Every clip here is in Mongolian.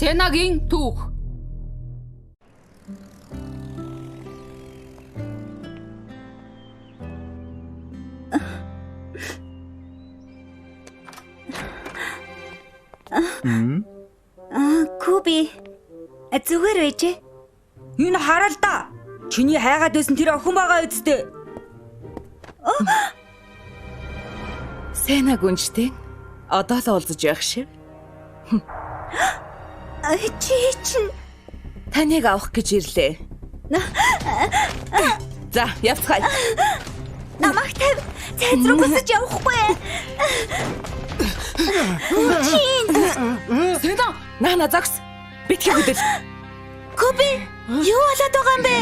Сенагийн түүх. Куби. Зүгээр байжээ. Энэ хараа л да. Чиний хайгаад байсан тэр охин байгаа үсттэй. Сена гүнжтэй. Одоо л уулзаж явах шиг. Чи чинь Таныг авах гэж ирлээ. За, явцгаая. намайг тавь. Цайз руу гүсэж явахгүй. Сена, наана загс. Битгий хөдөл. Куби, юу болоод байгаа юм бэ?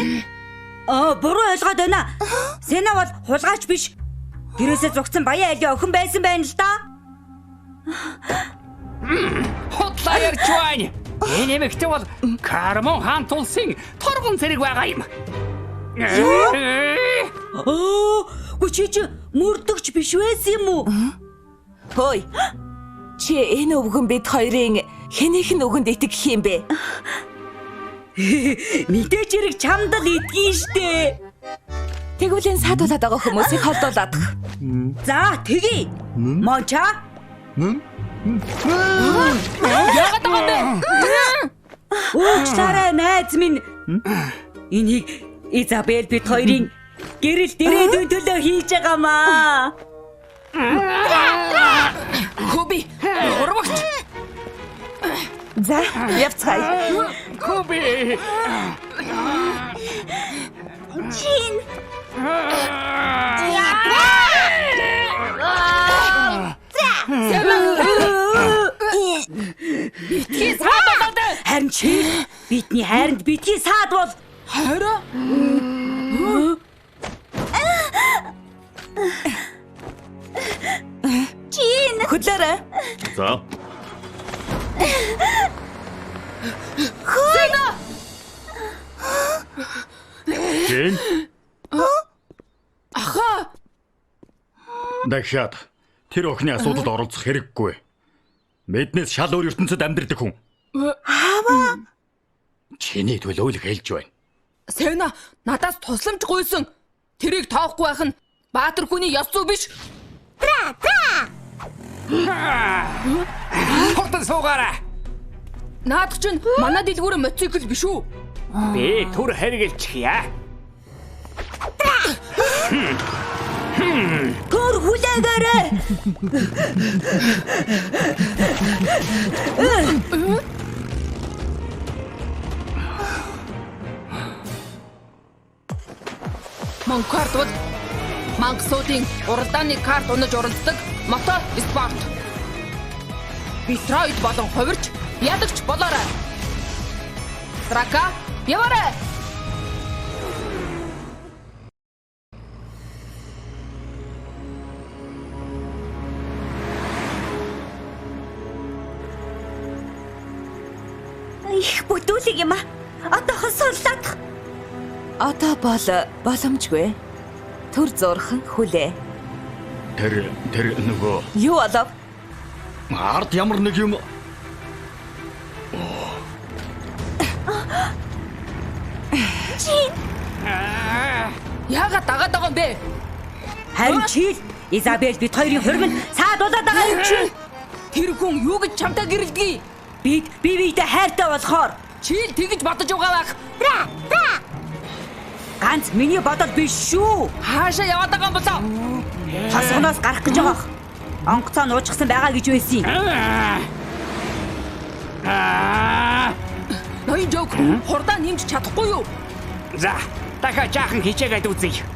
Буруу ойлгоод байна. Сена бол хулгайч биш. Гэрээсээ зогцсон баян айлын охин байсан байна л да. Хотлоо ярьж байна. Энэ эмэгтэй бол Кармон хаан тулсын торгон зэрэг байгаа юм. Чи мөрдөгч биш байсан юм уу? Хөөе. Чи энэ өвгөн бид хоёрын хэнийх нь өгөнд итгэх юм бэ? Мэдээж хэрэг чамд л итгэн штэ. Тэгвэл энэ саадуулаад байгаа хүмүүсийг холдуулаад. За, тэгье. Монча. Яагаад байгаа бэ? Уучлаарай найз минь. Энийг Изабель бид хоёрын гэрэл дээрээ төлөө хийж байгаамаа. Куби, урагч. За, явцгаая. Куби. Чин. Битгий саад болоод. Харин чи бидний хайранд битгий саад бол Хараа. Чин. Хөдлөөрэй. За. Сена. Чин. Аха. Дахиад тэр охины асуудалд оролцох хэрэггүй. Мэднээс шал өөр ертөнцид амьдардаг хүн. Чиний төлөөлөх ээлж байна. Сена надаас тусламж гуйсан. Тэрийг тоохгүй байх нь баатар хүний ёс зүй биш. Хотод суугаарай. Наад чинь манай дэлгүүрийн мотоцикл биш үү? Би түр хэрэгэлчихье. төр хүлээгээрэй. Монкарт бол мангасуудын уралдааны карт унаж уралддаг мото спорт. Битроид болон хувирч ядагч болоорой. Срака, яваарай. Их бүтүүлэг юм аа. Одоохон сурлаад. Одоо боломжгүй. Төр зурхан хүлээ. Тэр нөгөө Юу болов? ард ямар нэг юм Яагаад дагаад байгаа юм бэ? Харин чи Изабель бид хоёрын хурманд саадуулаад байгаа юм чи. Тэр хүн юу гэж чамтай гэрэлдгий? Бид биедээ хайртай болохоор Чи л тэгж бодож байгаа байх. ганц миний бодол биш шүү. Хаашаа яваад байгаа юм болоо? Хасгоноос гарах гэж байгаа. Онгоцоо нуужчихсан байгаа гэж байсан. Ноён жог хурдаа нэмж чадахгүй юу? За, дахиад жаахан хичээгээд үзье.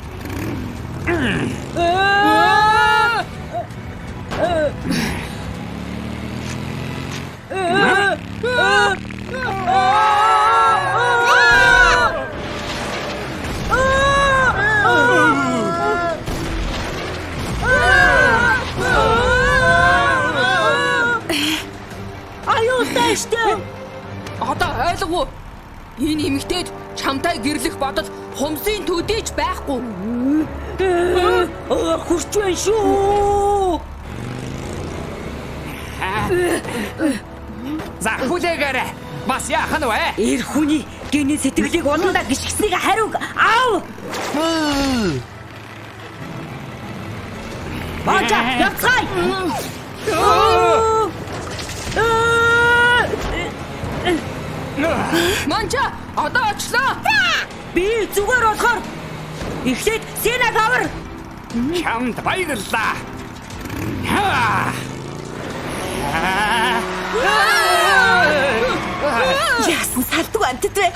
Аюултай. Одоо ойлгов. Энэ эмэгтэйд чамтай гэрлэх бодол хумсын төдийч байхгүй. Хурч байна шүү. За, хүлээгээрэй. Бас яах нь вэ? Эр хүний гений сэтгэлийг улуулаа гიშгснийг хариуг аав. Баажа, явцгаая. Манча одоо очлоо. Би зүгээр болохоор эхлээд Сенаг авар. Чамд баярлалаа. Яасан салдгүй амтд вэ?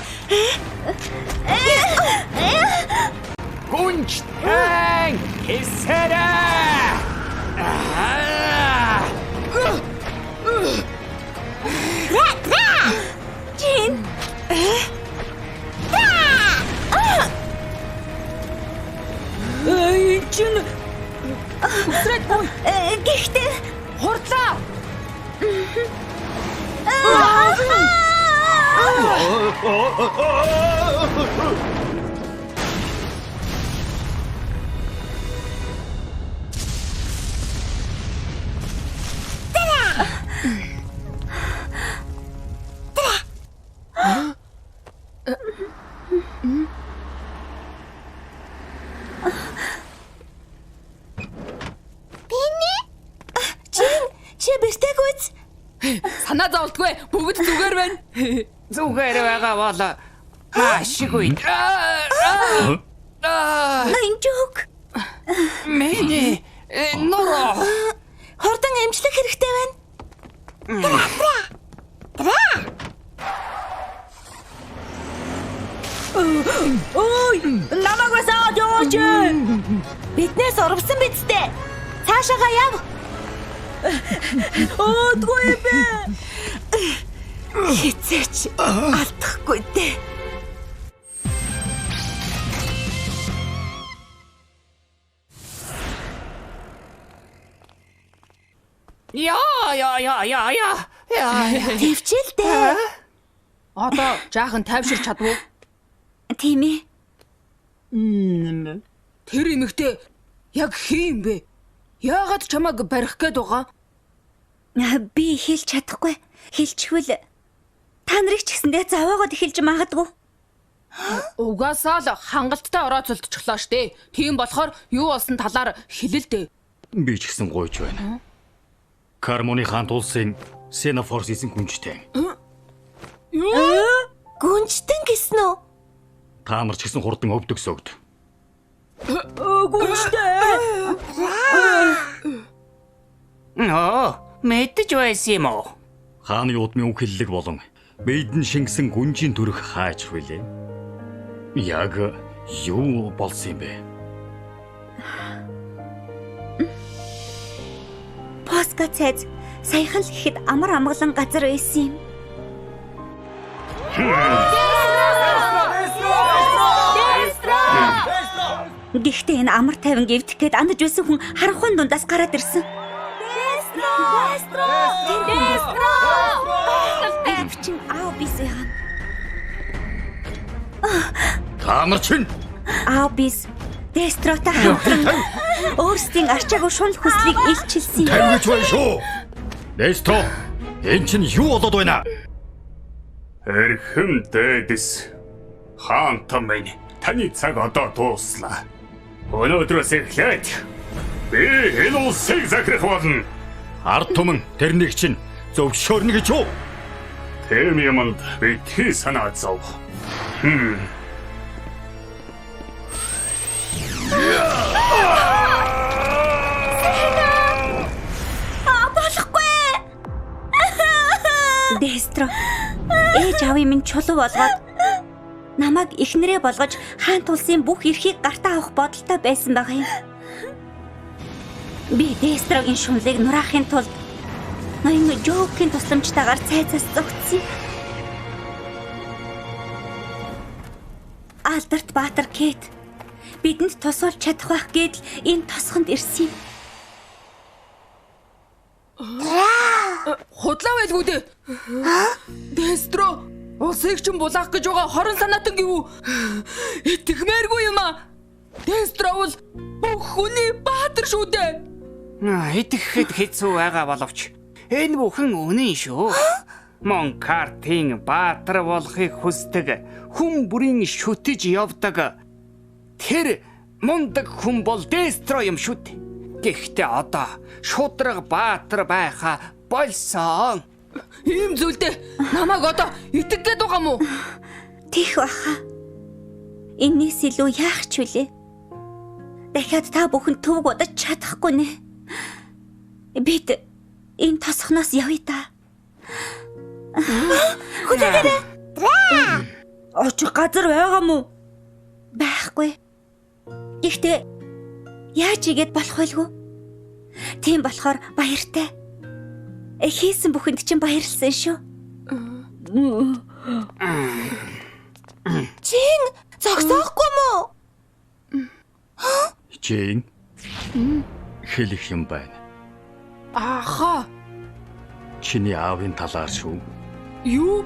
Гүнжтэн хэсэрэ. Чин. Чин Үсрээгүй. Гэхдээ Хурдлаа. чи бэртэгүйц. Санаа зовлтгүй. Бүгд зүгээр байна. Зүгээр байгаа бол ашиггүй. Инжок. Мэни ноо. Хурдан эмчлэх хэрэгтэй байна. ой, намайг басаад яваач. Биднээс урвсан бидтэй. Цаашаага яв. Өөдгүй бэ. Хизээч алдахгүй дээ. Яа. Твчилдэ. Одоо жаахан тайвширч чадвуу. Тийм ээ. Тэр эмэгтэй яг хий юм бэ? Яагаад чамайг барих гээд байгаа? Би хэлж чадахгүй. Хэлчихвэл та нарыг ч гэсэндээ заваагаад эхэлж магадгүй. Угаасаа л хангалттай орооцолдчихлоо штэ. Тийм болохоор юу болсон талаар хэлэлдэ. Би ч гэсэн гойж байна. Кармоны хаант улсын Сенафорс эзэн гүнжтэй. Гүнжтэн гэсэн үү? Та нар ч гэсэн хурдан өвдөг сөгд. Ноо, мэдэж байсан юм уу? Хааны удмын үг хэллэг болон Бэйдэн шингэсэн гүнжийн төрх хааж хвэлээ. Яг юу болсон юм бэ? Поска цайз саяхан л ихэд амар амгалан газар байсан юм. Гэхдээ энэ амар тайван гівдэх гээд андаж байсан хүн харанхуйн дундаас гараад ирсэн. Дестро! Чин аав бисээ. Та нар чинь Аабис Дестротой хамтран өөрсдийн арчаагүй шунал хүслийг илчилсэн юм. тавьж байна шүү. Дестро, энэ чинь юу болоод байна? Эрхэм дээдэс хаан томын таны цаг одоо дууслаа. Өнөөдрөөс эхлээд би энэ улсыг захирах болно. Ард түмэн тэрнийг чинь зөвшөөрнө гэж юу? Тэм юмд битгий санаа зов. Болохгүй. Дестро. Ээж аавын минь чулуу болгоод намайг эхнэрээ болгож хаан тулсын бүх эрхийг гартаа авах бодолтой байсан байгаа юм. Би Дестрогийн шунлыг нураахын тулд ноён Жоокийн тусламжтайгаар цайзаас зогтсон. Алдарт Баатар Кэт бидэнд тусалж чадах байх гэдэл энэ тосгонд ирсэн юм. Худлаа байлгүй дээ. Дестро, улсыг чинь булаах гэж байгаа хорон санаатан гэв үү? Итгэмээргүй юм аа. Дестро бол бүх хүний баатар шүү дээ. Итгэхэд хэцүү байгаа боловч энэ бүхэн үнэн шүү. Мон картын баатар болохыг хүсдэг хүн бүрийн шүтэж явдаг. Тэр мундаг хүн бол Дестро юм шүү дээ. Гэхдээ одоо шудраг баатар байха болсон. Ийм зүйлдээ намайг одоо итгэгээд байгаа мó? Тих баха. Энээс илүү яах ч вүлээ? Дахиад та бүхэн төвөг удаж чадахгүй нэ. Бид энэ тосхноос явъя та. Хүлээгээрэй. Очих газар байгаа мó? Байхгүй. Гэхдээ яаж игээд болох байлгүй? Тийм болохоор баяртай. Хийсэн бүхэнд чинь баярлсан шүү. Чин зогсоохгүй мó? Жин. Хэлэх юм байна. Аха. Чиний аавын талаар шүү. Юу?